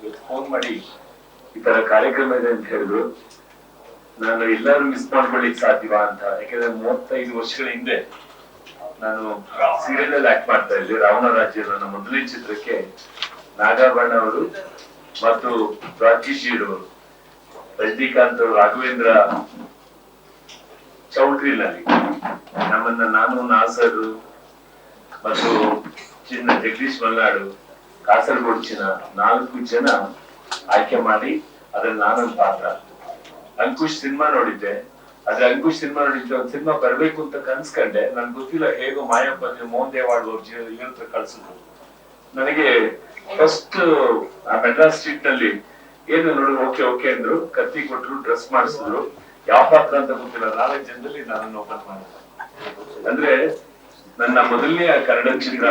ಇವತ್ತು ಫೋನ್ ಮಾಡಿ ಈ ತರ ಕಾರ್ಯಕ್ರಮ ಇದೆ ಅಂತ ಹೇಳಿದ್ರು. ನಾನು ಎಲ್ಲರೂ ಮಿಸ್ ಮಾಡ್ಕೊಳ್ಳಿಕ್ ಸಾಧ್ಯವಾ ಅಂತ, ಯಾಕಂದ್ರೆ 35 ವರ್ಷಗಳ ಹಿಂದೆ ನಾನು ಸೀರಿಯಲ್ ಅಲ್ಲಿ ಆಕ್ಟ್ ಮಾಡ್ತಾ ಇದ್ದೆ. ರಾವಣ ರಾಜ್ಯ ನನ್ನ ಮೊದಲನೇ ಚಿತ್ರಕ್ಕೆ ನಾಗಾಭರಣ ಅವರು ಮತ್ತು ರಾಕೇಶ್ ಅವರು, ರಜನಿಕಾಂತ್ ಅವರು, ರಾಘವೇಂದ್ರ ಚೌಟ್ರಿನಲ್ಲಿ ನಮ್ಮನ್ನ, ನಾನು, ನಾಸರ್ ಮತ್ತು ಚಿನ್ನ ಜಗದೀಶ್ ಮಲ್ನಾಡು, ಕಾಸರಗೋಡು ಚಿನ್ನ 4 ಜನ ಆಯ್ಕೆ ಮಾಡಿ ಅದ್ರಲ್ಲಿ ನಾನೊಂದು ಪಾತ್ರ. ಅಂಕುಶ್ ಸಿನಿಮಾ ನೋಡಿದ್ದೆ. ಆದ್ರೆ ಅಂಕುಶ್ ಸಿನಿಮಾ ನೋಡಿದ್ದೆ, ಒಂದ್ ಸಿನಿಮಾ ಬರ್ಬೇಕು ಅಂತ ಕನ್ಸ್ಕೊಂಡೆ. ನನ್ಗೆ ಗೊತ್ತಿಲ್ಲ ಹೇಗೋ ಮಾಯಪ್ಪ ಮೋಹನ್ ದೇವಾಳ್ ಅವ್ರ ಇವ್ರ ಕಳ್ಸಿದ್ರು. ನನಗೆ ಫಸ್ಟ್ ಆ ಮೆಡ್ರಾಸ್ ಸ್ಟ್ರೀಟ್ ನಲ್ಲಿ ಏನು ನೋಡಿ ಓಕೆ ಓಕೆ ಅಂದ್ರು, ಕತ್ತಿ ಕೊಟ್ರು, ಡ್ರೆಸ್ ಮಾಡಿಸಿದ್ರು. ಯಾವ ಪಾತ್ರ ಅಂತ ಗೊತ್ತಿಲ್ಲ, 4 ಜನದಲ್ಲಿ ನಾನು ಓಪನ್ ಮಾಡಿದೆ. ಅಂದ್ರೆ ನನ್ನ ಮೊದಲನೇ ಕನ್ನಡ ಚಿತ್ರ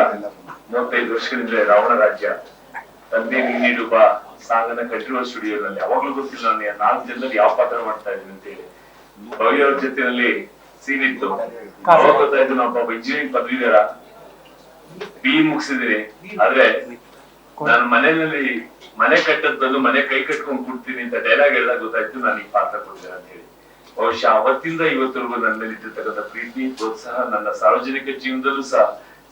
35 ವರ್ಷಗಳಿಂದ ರಾವಣ ರಾಜ್ಯ. ತಂದೆ ನೀಡು ಬಾ ಸಾಂಗನ ಕಂಟ್ರೋಲ್ ಸ್ಟುಡಿಯೋನಲ್ಲಿ ಯಾವಾಗ್ಲೂ ಗೊತ್ತಿಲ್ಲ ನಾನು 4 ಜನದಲ್ಲಿ ಯಾವ ಪಾತ್ರ ಮಾಡ್ತಾ ಇದ್ದೀನಿ ಅಂತ ಹೇಳಿ. ಭವ್ಯ ಅವ್ರ ಜೊತೆನಲ್ಲಿ ಸೀನ್ ಇತ್ತು. ಅವಾಗ ಗೊತ್ತಾಯ್ತು ನಾವು ಇಂಜಿನಿಯರಿಂಗ್ ಪದವೀಧರ, ಬಿ ಮುಗಿಸಿದೀನಿ. ಆದ್ರೆ ನಾನು ಮನೆಯಲ್ಲಿ ಮನೆ ಕಟ್ಟದ್ ಬಂದು ಮನೆ ಕೈ ಕಟ್ಕೊಂಡ್ ಕೊಡ್ತೀನಿ ಅಂತ ಡೈಲಾಗ್ ಹೇಳಿದಾಗ ಗೊತ್ತಾಯ್ತು ನಾನು ಈ ಪಾತ್ರ ಕೊಡ್ತೇನೆ ಅಂತ ಹೇಳಿ. ಬಹುಶಃ ಅವತ್ತಿಂದ ಇವತ್ತರೆಗೂ ನನ್ನ ಮೇಲೆ ಇಟ್ಟಿರ್ತಕ್ಕಂಥ ಪ್ರೀತಿ, ಪ್ರೋತ್ಸಾಹ ನನ್ನ ಸಾರ್ವಜನಿಕ ಜೀವನದಲ್ಲೂ ಸಹ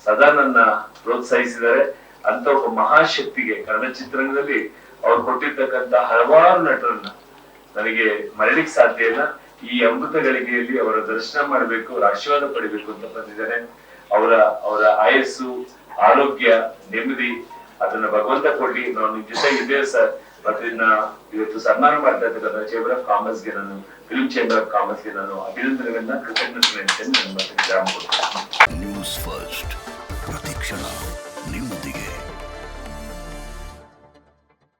ಸದಾ ನನ್ನ ಪ್ರೋತ್ಸಾಹಿಸಿದ್ದಾರೆ. ಅಂತ ಒಬ್ಬ ಮಹಾಶಕ್ತಿಗೆ ಕನ್ನಡ ಚಿತ್ರರಂಗದಲ್ಲಿ ಅವ್ರು ಕೊಟ್ಟಿರ್ತಕ್ಕಂಥ ಹಲವಾರು ನಟರನ್ನ ನನಗೆ ಮರಳಿಕ್ ಸಾಧ್ಯ ಇಲ್ಲ. ಈ ಅಮೃತ ಗಳಿಗೆಯಲ್ಲಿ ಅವರ ದರ್ಶನ ಮಾಡ್ಬೇಕು, ಅವರ ಆಶೀರ್ವಾದ ಪಡಿಬೇಕು ಅಂತ ಬಂದಿದ್ದಾರೆ. ಅವರ ಆಯಸ್ಸು, ಆರೋಗ್ಯ, ನೆಮ್ಮದಿ ಅದನ್ನ ಭಗವಂತ ಕೊಡ್ಲಿ. ನಾವು ನಿಮ್ ಜೊತೆ ಇದ್ದೇವೆ ಸರ್. ಮತ್ತೆ ಇವತ್ತು ಸನ್ಮಾನ ಮಾಡ್ತಾ ಇರ್ತಕ್ಕಂಥ ಚೇಂಬರ್ ಆಫ್ ಕಾಮರ್ಸ್ ಗೆ ನಾನು, ಫಿಲ್ಮ್ ಚೇಂಬರ್ ಆಫ್ ಕಾಮರ್ಸ್ ಗೆ ನಾನು ಅಭಿನಂದನೆಗಳನ್ನ, ಕೃತಜ್ಞತೆ ನ್ಯೂಸ್ ಫಸ್ಟ್ ಪ್ರತಿಕ್ಷಣ.